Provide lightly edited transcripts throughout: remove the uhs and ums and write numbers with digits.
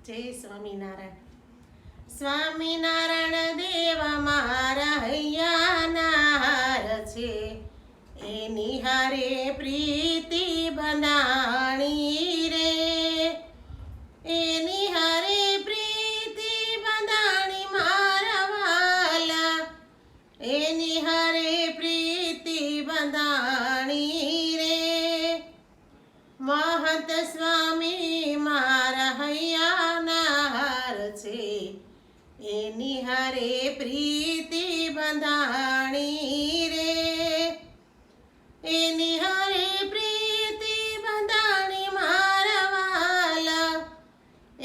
જય સ્વામિનારાયણ. સ્વામિનારાયણ દેવ મારા હૈયાના હાર છે, એની હારે પ્રીતિ બંધાણી રે, એની હારે પ્રીતિ બંધાણી મારા વાલા, એની હારે પ્રીતિ બંધાણી રે. મહંત સ્વામી મારા હૈયાના હાર છે, એની હારે પ્રીતિ બંધાણી રે, એની હારે પ્રીતિ બંધાણી મારા વાલા,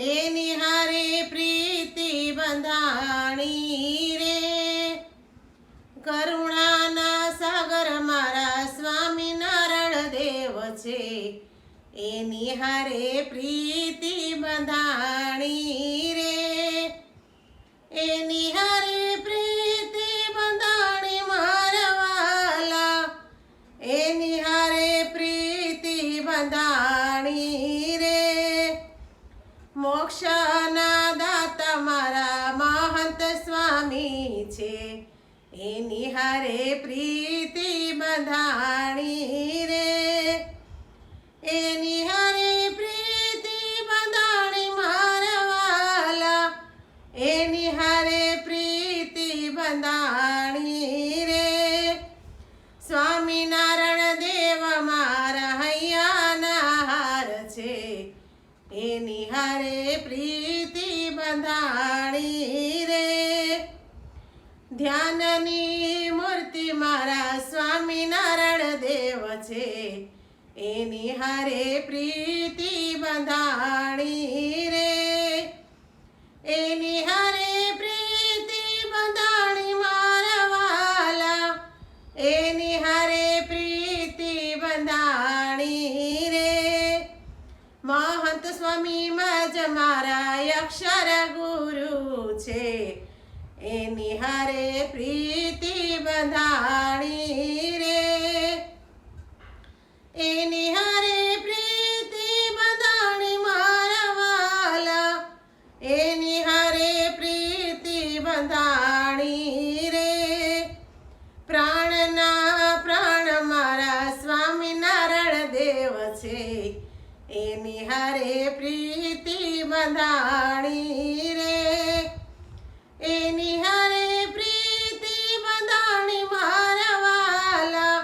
એની હારે પ્રીતિ બંધાણી રે. કરુણાના સાગર મારા સ્વામિનારાયણ દેવ છે, એની હારે પ્રીતિ બંધાણી રે, એની હારે પ્રીતિ બંધાણી મારા વાલા, એની હારે પ્રીતિ બંધાણી રે. મોક્ષના દાતા મારા મહંત સ્વામી છે, એની હારે પ્રીતિ બંધાણી રે, એની હારે પ્રીતિ બંધાણી મારા વાલા, એની હારે પ્રીતિ બંધાણી રે. સ્વામિનારાયણ દેવ મારા હૈયાના હાર છે, એની હારે પ્રીતિ બંધાણી રે. ધ્યાનની મૂર્તિ મારા સ્વામિનારાયણ દેવ છે, એની હારે પ્રીતિ બંધાણી રે, એની હારે પ્રીતિ બંધાણી મારા વાલા, એની હારે પ્રીતિ બંધાણી રે. મહંત સ્વામી મજ મારા અક્ષર ગુરુ છે, એની હારે પ્રીતિ બંધાણી રે, એની હારે પ્રીતિ બંધાણી મારા વાલા, એની હારે પ્રીતિ બંધાણી રે. પ્રાણના પ્રાણ મારા સ્વામિનારાયણ દેવ છે, એની હારે પ્રીતિ બંધાણી રે, એની હારે પ્રીતિ બંધાણી મારા વાલા,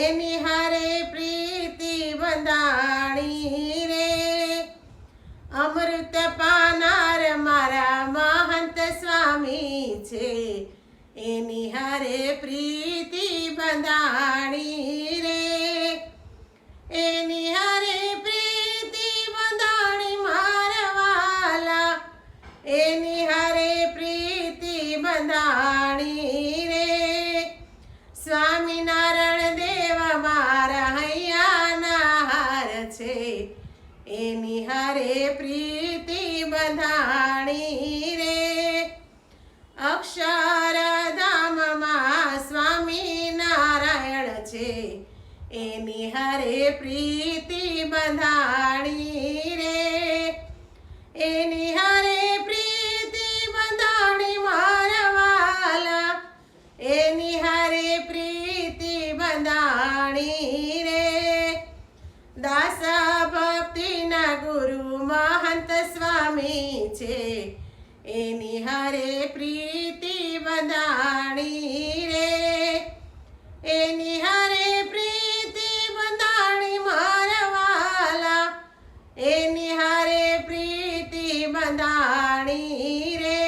એની હારે પ્રીતિ બંધાણી રે. અમૃત પાનાર મારા મહંત સ્વામી છે, એની હારે પ્રીતિ બંધાણી રે, એની હારે પ્રીતિ બંધાણી મારા વાલા, એની હારે પ્રીતિ બંધાણી રે. સ્વામિનારાયણ દેવ મારા હૈયાના હાર છે, એની હારે પ્રીતિ બંધાણી રે. અક્ષરધામમાં સ્વામિનારાયણ છે, એની હારે પ્રીતિ બંધાણી રે, એની હારે પ્રીતિ બંધાણી મારા વાલા, એની હારે પ્રીતિ બંધાણી રે. દાસ ભક્તિના ગુરુ મહંત સ્વામી છે, એની હારે પ્રીતિ બંધાણી રે, એની હારે પ્રીતિ બંધાણી મારા વાલા, એની હારે પ્રીતિ બંધાણી રે.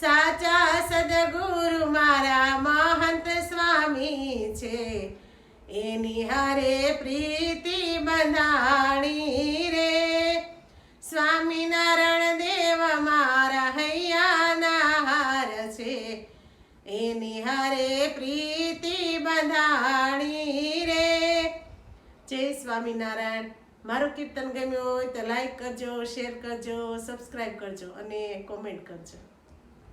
સાચા સદગુરુ મારા મહંત સ્વામી છે, એની હારે પ્રીતિ બંધાણી રે. સ્વામિનારાયણ દેવ મારા હૈયાના હાર છે, એની હારે પ્રીતિ બંધાણી રે. જય સ્વામિનારાયણ. મારું કીર્તન ગમ્યું હોય તો લાઈક કરજો, શેર કરજો, સબસ્ક્રાઈબ કરજો અને કોમેન્ટ કરજો.